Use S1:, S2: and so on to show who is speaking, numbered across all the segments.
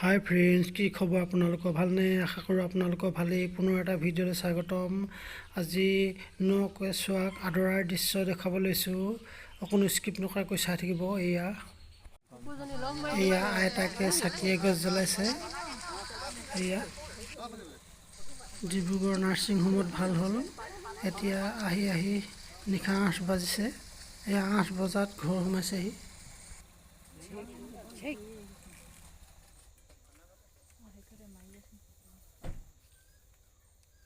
S1: Hi friends की खबर आपनालोक भालने आशा करूँ आपनालोक भाले पुनः एटा भिडिओले स्वागतम আজি नकेशुआक आदरार दृश्य देखाब लैसु अकनो स्किप नकराকৈ চাই থাকিব एया आयताके साकिये गज জ্বলাইছে एया डिब्रुगड़ नार्सिंग होमत ভাল হল এতিয়া আহি নিশা 8 বাজিছে এয়া 8 বজাত ঘৰ সোমাইছেহি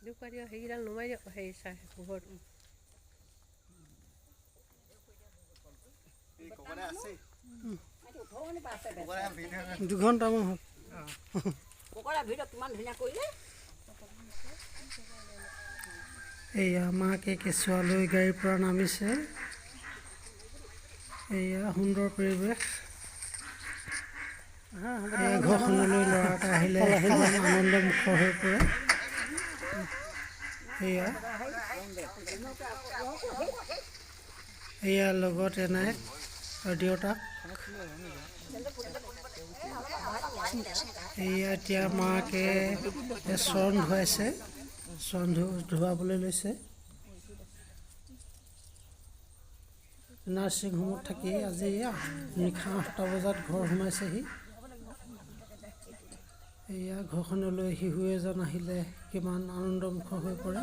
S2: Dukaria hiral numai he sa buhor.
S1: দুঘণ্টা মান হল
S3: কোকৰা ভিডিও কিমান ধুনীয়া কৰিলে
S1: এয়া মাকে কেঁচুৱা লৈ গাড়ীৰ পৰা নামিছে এয়া সুন্দৰ পৰিৱেশ ঘৰখনলৈ ল'ৰা এটা আহিলে আনন্দমুখৰ হৈ পৰে এয়া লগত এনাই দেউতাক এয়া এতিয়া মাকে চৰণ ধুৱাইছে চৰণ ধুৱাবলৈ লৈছে নাৰ্ছিং হোমত থাকি আজি নিশা 8টা বজাত ঘৰ সোমাইছেহি এয়া ঘৰখনলৈ শিশু এজন আহিলে কিমান আনন্দমুখৰ হৈ পৰে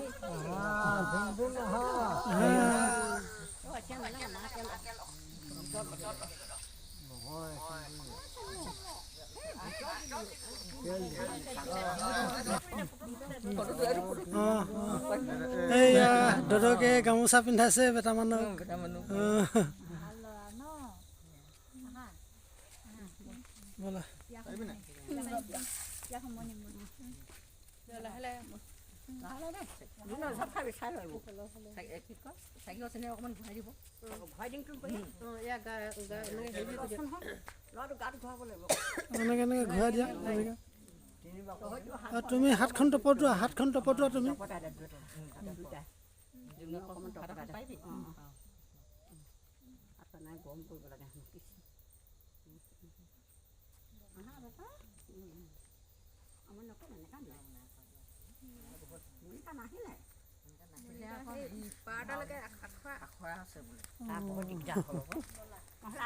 S1: এয়া দদকে গামোচা পিন্ধাইছে বেটা মানুহ বলা ঘূৰাই দিয়া তুমি হাতখন টপটোৱা তুমি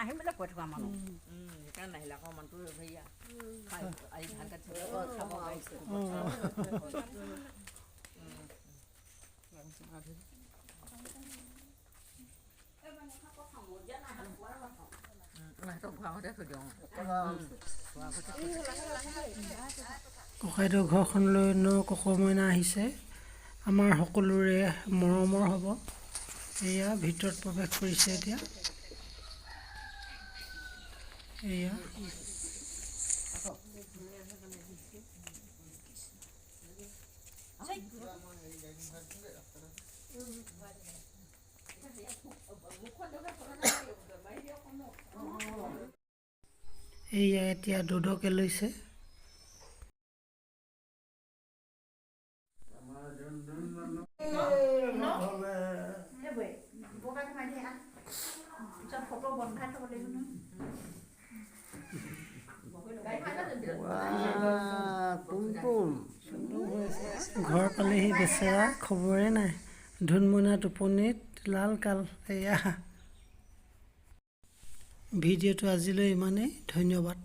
S3: আহিম বোলে কৈ থকা মানুহ নাহিলে আকৌ মানুহটো ভেয়া আহি ধান কাটি খাব পাৰিছে
S1: ককাইদেউ ঘৰখনলৈ ককমইনা আহিছে আমাৰ সকলোৰে মৰমৰ হ'ব এয়া ভিতৰত প্ৰৱেশ কৰিছে এতিয়া এয়া এয়া এতিয়া দুধকে লৈছে ঘৰ পালেহি বেচেৰা খবৰে নাই ধুনমইনা টোপনিত লাল কাল এয়া ভিডিঅ'টো আজিলৈ ইমানেই ধন্যবাদ।